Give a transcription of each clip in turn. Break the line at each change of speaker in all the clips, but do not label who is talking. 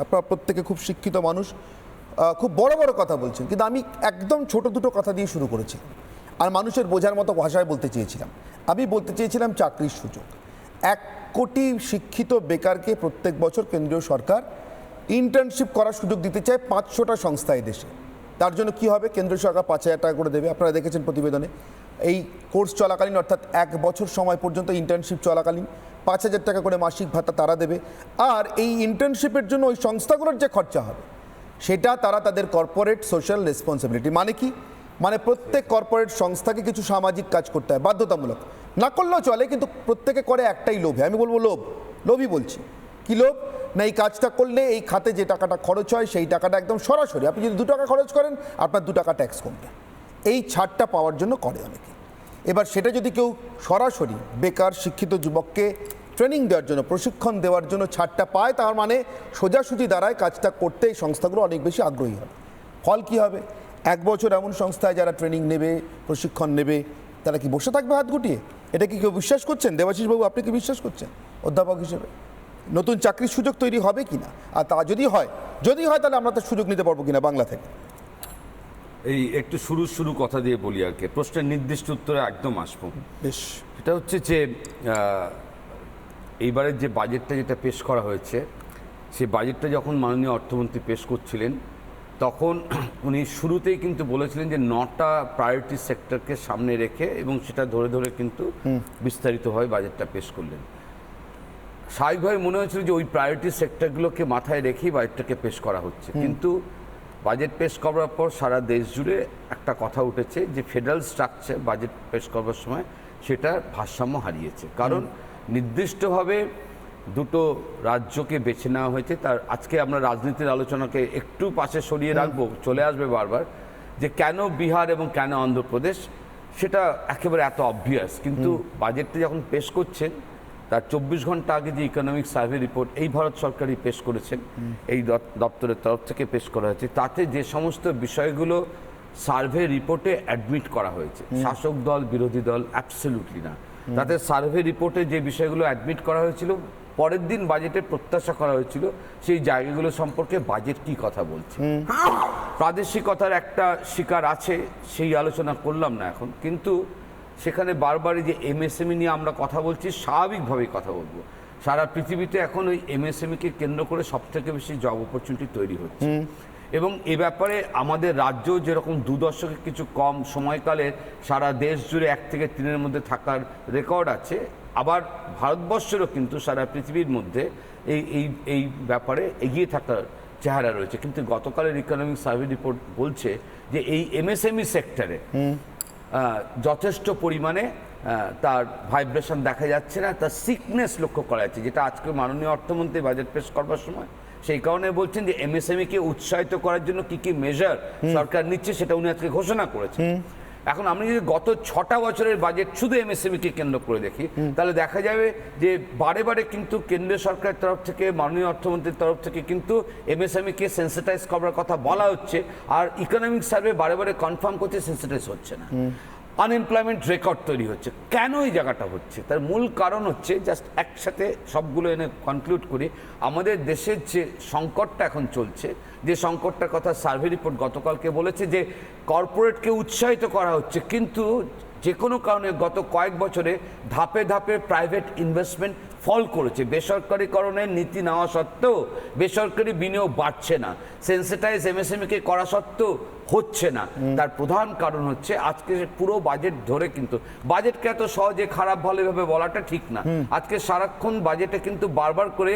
আপনারা প্রত্যেকে খুব শিক্ষিত মানুষ, খুব বড় বড় কথা বলছেন, কিন্তু আমি একদম ছোট দুটো কথা দিয়ে শুরু করেছি আর মানুষের বোঝার মতো ভাষায় বলতে চেয়েছিলাম। আমি বলতে চেয়েছিলাম চাকরির সুযোগ। 1 কোটি শিক্ষিত বেকারকে প্রত্যেক বছর কেন্দ্রীয় সরকার ইন্টার্নশিপ করার সুযোগ দিতে চায় 500টা সংস্থা দেশে। তার জন্য কি হবে? কেন্দ্রীয় সরকার 5,000 টাকা করে দেবে। আপনারা দেখেছেন প্রতিবেদনে, এই কোর্স চলাকালীন অর্থাৎ 1 বছর সময় পর্যন্ত ইন্টার্নশিপ চলাকালীন 5,000 টাকা করে মাসিক ভাতা তারা দেবে। আর এই ইন্টার্নশিপের জন্য ওই সংস্থাগুলোর যে খরচা হবে সেটা তারা তাদের কর্পোরেট সোশ্যাল রেসপন্সিবিলিটি, মানে কি, মানে প্রত্যেক কর্পোরেট সংস্থাকে কিছু সামাজিক কাজ করতে হয় বাধ্যতামূলক, না করলেও চলে, কিন্তু প্রত্যেকে করে একটাই লোভে। আমি বলবো লোভই বলছি। কি লোভ? না এই কাজটা করলে এই খাতে যে টাকাটা খরচ হয় সেই টাকাটা একদম সরাসরি, আপনি যদি 2 টাকা খরচ করেন আপনার 2 টাকা ট্যাক্স কমবে। এই ছাড়টা পাওয়ার জন্য করে অনেকে। এবার সেটা যদি কেউ সরাসরি বেকার শিক্ষিত যুবককে ট্রেনিং দেওয়ার জন্য, প্রশিক্ষণ দেওয়ার জন্য ছাড়টা পায়, তার মানে সোজাসুজি দাঁড়ায় কাজটা করতে এই সংস্থাগুলো অনেক বেশি আগ্রহী হবে। ফল কি হবে? 1 বছর এমন সংস্থায় যারা ট্রেনিং নেবে, প্রশিক্ষণ নেবে, তারা কি বসে থাকবে হাত গুটিয়ে? এটা কি কেউ বিশ্বাস করছেন? দেবাশিস বাবু, আপনি কি বিশ্বাস করছেন অধ্যাপক হিসেবে? নতুন চাকরির সুযোগ তৈরি হবে কিনা, আর তা যদি হয় তাহলে আমরা তার সুযোগ নিতে পারবো কিনা বাংলা থেকে?
এই একটু শুরু কথা দিয়ে বলি আর কি, প্রশ্নের নির্দিষ্ট উত্তরে একদম আসবো।
বেশ,
এটা হচ্ছে যে এইবারের যে বাজেটটা যেটা পেশ করা হয়েছে, সেই বাজেটটা যখন মাননীয় অর্থমন্ত্রী পেশ করছিলেন তখন উনি শুরুতেই কিন্তু বলেছিলেন যে 9টা প্রায়োরিটি সেক্টরকে সামনে রেখে, এবং সেটা ধরে ধরে কিন্তু বিস্তারিতভাবে বাজেটটা পেশ করলেন। স্বাভাবিকভাবে মনে হয়েছিল যে ওই প্রায়োরিটি সেক্টরগুলোকে মাথায় রেখেই বাজেটটাকে পেশ করা হচ্ছে, কিন্তু বাজেট পেশ করার পর সারা দেশ জুড়ে একটা কথা উঠেছে যে ফেডারেল স্ট্রাকচার বাজেট পেশ করবার সময় সেটা ভারসাম্য হারিয়েছে। কারণ নির্দিষ্টভাবে দুটো রাজ্যকে বেছে নেওয়া হয়েছে। তার আজকে আমরা রাজনীতির আলোচনাকে একটু পাশে সরিয়ে রাখবো, চলে আসবে বারবার যে কেন বিহার এবং কেন অন্ধ্রপ্রদেশ, সেটা একেবারে এত অবভিয়াস। কিন্তু বাজেটটা যখন পেশ করছেন তার 24 ঘন্টা আগে যে ইকোনমিক সার্ভে রিপোর্ট এই ভারত সরকারই পেশ করেছেন, এই দপ্তরের তরফ থেকে পেশ করা হয়েছে, তাতে যে সমস্ত বিষয়গুলো সার্ভে রিপোর্টে অ্যাডমিট করা হয়েছে, শাসক দল বিরোধী দল অ্যাবসলিউটলি না, তাতে সার্ভে রিপোর্টে যে বিষয়গুলো অ্যাডমিট করা হয়েছিল, পরের দিন বাজেটে প্রত্যাশা করা হয়েছিল সেই জায়গাগুলো সম্পর্কে বাজেট কি কথা বলছে। প্রাদেশিকতার একটা শিকার আছে, সেই আলোচনা করলাম না এখন, কিন্তু সেখানে বারবারই যে এমএসএমই নিয়ে আমরা কথা বলছি, স্বাভাবিকভাবেই কথা বলবো। সারা পৃথিবীতে এখন ওই এমএসএমইকে কেন্দ্র করে সবথেকে বেশি জব অপরচুনিটি তৈরি হচ্ছে, এবং এ ব্যাপারে আমাদের রাজ্য যেরকম 2 দশকের কিছু কম সময়কালে সারা দেশ জুড়ে 1 থেকে 3-এর মধ্যে থাকার রেকর্ড আছে, আবার ভারতবর্ষেরও কিন্তু সারা পৃথিবীর মধ্যে এই ব্যাপারে এগিয়ে থাকার চেহারা রয়েছে। কিন্তু গতকালের ইকোনমিক সার্ভে রিপোর্ট বলছে যে এই এমএসএমই সেক্টরে যথেষ্ট পরিমাণে তার ভাইব্রেশন দেখা যাচ্ছে না, তার সিকনেস লক্ষ্য করা যাচ্ছে, যেটা আজকে মাননীয় অর্থমন্ত্রী বাজেট পেশ করবার সময় সেই কারণে বলছেন যে এমএসএমইকে উৎসাহিত করার জন্য কি কি মেজার সরকার নিচ্ছে সেটা উনি আজকে ঘোষণা করেছেন। এখন আমরা যদি গত 6টা বছরের বাজেট শুধু এমএসএমইকে কেন্দ্র করে দেখি, তাহলে দেখা যাবে যে বারে কিন্তু কেন্দ্রীয় সরকারের তরফ থেকে, মাননীয় অর্থমন্ত্রীর তরফ থেকে কিন্তু এমএসএমইকে সেন্সিটাইজ করার কথা বলা হচ্ছে, আর ইকোনমিক সার্ভে বারে কনফার্ম করতে সেন্সিটাইজ হচ্ছে না। আনএমপ্লয়মেন্ট রেকর্ড তৈরি হচ্ছে। কেন এই জায়গাটা হচ্ছে? তার মূল কারণ হচ্ছে, জাস্ট একসাথে সবগুলো এনে কনক্লুড করি, আমাদের দেশের যে সংকটটা এখন চলছে, যে সংকটটার কথা সার্ভে রিপোর্ট গতকালকে বলেছে যে কর্পোরেটকে উৎসাহিত করা হচ্ছে, কিন্তু যে কোনো কারণে গত কয়েক বছরে ধাপে প্রাইভেট ইনভেস্টমেন্ট ফল করেছে। বেসরকারিকরণের নীতি নেওয়া সত্ত্বেও বেসরকারি বিনিয়োগ বাড়ছে না, সেন্সিটাইজ এমএসএমইকে করা সত্ত্বেও হচ্ছে না। তার প্রধান কারণ হচ্ছে আজকে পুরো বাজেট ধরে, কিন্তু বাজেটকে এত সহজে খারাপ ভালোভাবে বলাটা ঠিক না, আজকে সারাক্ষণ বাজেটে কিন্তু বারবার করে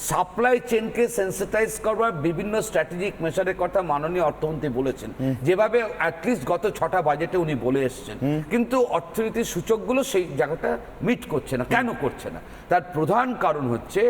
সাপ্লাই চেনকে সেন্সিটাইজ করবার বিভিন্ন স্ট্র্যাটেজিক মেজারের কথা মাননীয় অর্থমন্ত্রী বলেছেন, যেভাবে অ্যাটলিস্ট গত 6টা বাজেটে উনি বলে এসছেন, কিন্তু অর্থনীতির সূচকগুলো সেই জায়গাটা মিট করছে না। কেন করছে না? তার প্রধান কারণ হচ্ছে,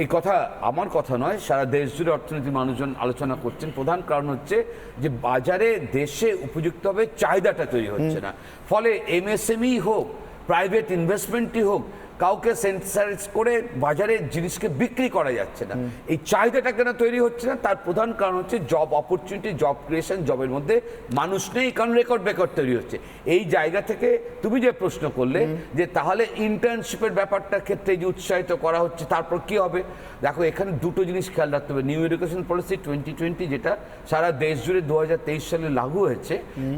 এই কথা আমার কথা নয়, সারা দেশ জুড়ে অর্থনীতির মানুষজন আলোচনা করছেন, প্রধান কারণ হচ্ছে যে বাজারে দেশে উপযুক্তভাবে চাহিদাটা তৈরি হচ্ছে না। ফলে এমএসএমই হোক, প্রাইভেট ইনভেস্টমেন্টই হোক, কাউকে সেন্সারাইজ করে বাজারে জিনিসকে বিক্রি করা যাচ্ছে না। এই চাহিদাটা কেন তৈরি হচ্ছে না, তার প্রধান কারণ হচ্ছে জব অপরচুনিটি, জব ক্রিয়েশন, জবের মধ্যে মানুষ নেই, কারণ রেকর্ড তৈরি হচ্ছে। এই জায়গা থেকে তুমি যে প্রশ্ন করলে যে তাহলে ইন্টার্নশিপের ব্যাপারটার ক্ষেত্রে যে উৎসাহিত করা হচ্ছে, তারপর কি হবে? দেখো, এখানে দুটো জিনিস খেয়াল রাখতে হবে। নিউ এডুকেশন পলিসি 2020 যেটা সারা দেশ জুড়ে 2023 সালে লাগু হয়েছে,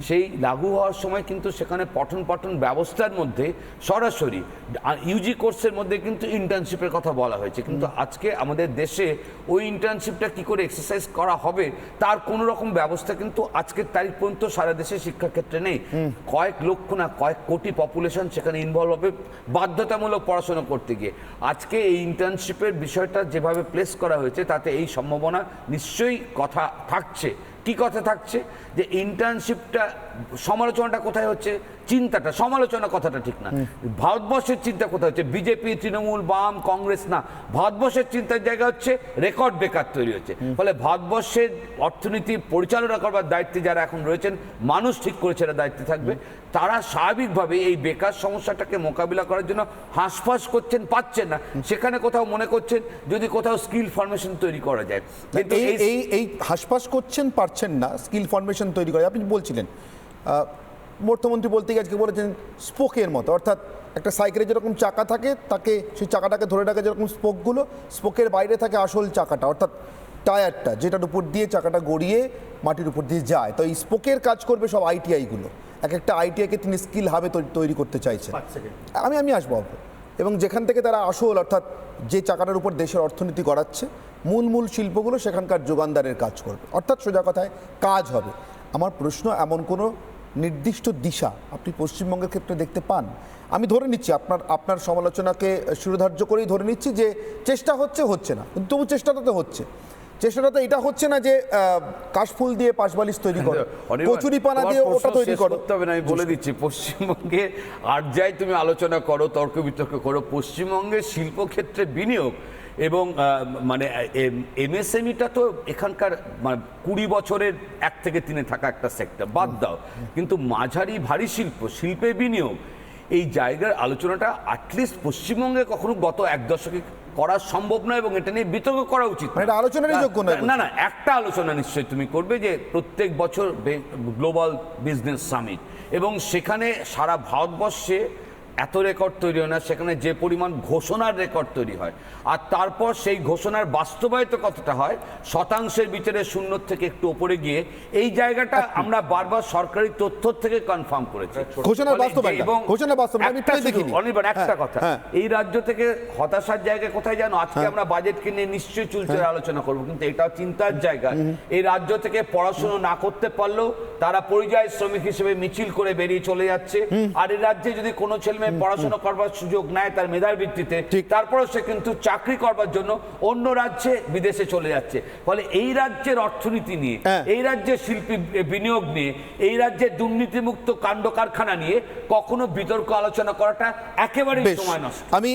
সেই লাগু হওয়ার সময় কিন্তু সেখানে পঠন পাঠন ব্যবস্থার মধ্যে সরাসরি ইউজি কোর্সের মধ্যে কিন্তু ইন্টার্নশিপের কথা বলা হয়েছে। কিন্তু আজকে আমাদের দেশে ওই ইন্টার্নশিপটা কি করে এক্সারসাইজ করা হবে তার কোনো রকম ব্যবস্থা কিন্তু আজকের তারিখ পর্যন্ত সারা দেশে শিক্ষাক্ষেত্রে নেই। কয়েক লক্ষ না কয়েক কোটি পপুলেশন সেখানে ইনভলভ হবে বাধ্যতামূলক পড়াশোনা করতে গিয়ে। আজকে এই ইন্টার্নশিপের বিষয়টা যেভাবে প্লেস করা হয়েছে, তাতে এই সম্ভাবনা নিশ্চয়ই কথা থাকছে। কি কথা থাকছে? যে ইন্টার্নশিপটা সমালোচনাটা কোথায় হচ্ছে, চিন্তাটা, সমালোচনা কথাটা ঠিক না, ভারতবর্ষের চিন্তা কোথায় হচ্ছে, বিজেপি, তৃণমূল, বাম, কংগ্রেস না, ভারতবর্ষের চিন্তার জায়গা হচ্ছে রেকর্ড বেকার তৈরি হচ্ছে। ফলে ভারতবর্ষের অর্থনীতি পরিচালনা করবার দায়িত্বে যারা এখন রয়েছেন, মানুষ ঠিক করেছে এরা দায়িত্বে থাকবে, তারা স্বাভাবিকভাবে এই বেকার সমস্যাটাকে মোকাবিলা করার জন্য হাঁসফাঁস করছেন, পাচ্ছেন না। সেখানে কোথাও মনে করছেন যদি কোথাও স্কিল ফরমেশন তৈরি করা যায়, কিন্তু
এই হাঁসফাঁস করছেন, পারছেন না স্কিল ফরমেশন তৈরি করে। আপনি বলছিলেন অর্থমন্ত্রী বলতে গিয়ে আজকে বলেছেন স্পোকের মতো, অর্থাৎ একটা সাইকেলে যেরকম চাকা থাকে, তাকে সেই চাকাটাকে ধরে রাখে যেরকম স্পোকগুলো, স্পোকের বাইরে থাকে আসল চাকাটা, অর্থাৎ টায়ারটা, যেটার উপর দিয়ে চাকাটা গড়িয়ে মাটির উপর দিয়ে যায়। তো এই স্পোকের কাজ করবে সব আইটিআইগুলো। এক একটা আইটিআইকে তিনি স্কিল হাবে তৈরি করতে চাইছেন। আমি আসবো এবং যেখান থেকে তারা আসল, অর্থাৎ যে চাকাটার উপর দেশের অর্থনীতি গড়াচ্ছে, মূল শিল্পগুলো সেখানকার যোগানদারের কাজ করবে, অর্থাৎ সোজা কথায় কাজ হবে। আমার প্রশ্ন, এমন কোনো নির্দিষ্ট দিশা আপনি পশ্চিমবঙ্গের ক্ষেত্রে দেখতে পান? আমি ধরে নিচ্ছি আপনার সমালোচনাকে শিরোধার্য করেই ধরে নিচ্ছি যে চেষ্টা হচ্ছে না, কিন্তু তবু চেষ্টাটা তো হচ্ছে। চেষ্টাটা তো এটা হচ্ছে না যে কাশফুল দিয়ে পাশবালিশ তৈরি করো, কচুরিপানা দিয়ে ওটা তৈরি করো।
আমি বলে দিচ্ছি, পশ্চিমবঙ্গে আর যাই তুমি আলোচনা করো, তর্ক বিতর্ক করো, পশ্চিমবঙ্গের শিল্পক্ষেত্রে বিনিয়োগ এবং মানে এমএসএমইটা তো এখানকার মানে 20 বছরের 1 থেকে 3 থাকা একটা সেক্টর, বাদ দাও। কিন্তু মাঝারি ভারী শিল্পে বিনিয়োগ, এই জায়গার আলোচনাটা অ্যাটলিস্ট পশ্চিমবঙ্গে কখনো গত 1 দশকে করা সম্ভব নয়, এবং এটা নিয়ে বিতর্ক করা উচিত।
এটা আলোচনারই যোগ্য নয়।
না, একটা আলোচনা নিশ্চয়ই তুমি করবে যে প্রত্যেক বছর গ্লোবাল বিজনেস সামিট, এবং সেখানে সারা ভারতবর্ষে এত রেকর্ড তৈরি হয় না, সেখানে যে পরিমাণ ঘোষণার রেকর্ড তৈরি হয়, আর তারপর সেই ঘোষণার বাস্তবায়িত কতটা হয়, শতাংশের ভিতরে 0 থেকে একটু উপরে গিয়ে, এই জায়গাটা আমরা বারবার সরকারি তথ্য থেকে কনফার্ম করেছি। অনির্বাণ, একটা কথা, এই রাজ্য থেকে হতাশার জায়গা কোথায় জানো? আজকে আমরা বাজেটকে নিয়ে নিশ্চয়ই চুলচে আলোচনা করবো, কিন্তু এটাও চিন্তার জায়গা। এই রাজ্য থেকে পড়াশোনা না করতে পারলেও তারা পরিযায়ী শ্রমিক হিসেবে মিছিল করে বেরিয়ে চলে যাচ্ছে, আর এই রাজ্যে যদি কোনো ছেলে পড়াশোনা করবার সুযোগ নেয় তার মেধার ভিত্তিতে, তারপরেও সে কিন্তু চাকরি করবার জন্য অন্য রাজ্যে বিদেশে চলে যাচ্ছে। ফলে এই রাজ্যের অর্থনীতি নিয়ে, এই রাজ্যের শিল্পী বিনিয়োগ নিয়ে, এই রাজ্যের দুর্নীতিমুক্ত কাণ্ড কারখানা নিয়ে কখনো বিতর্ক আলোচনা করাটা একেবারেই সময় নষ্ট।
আমি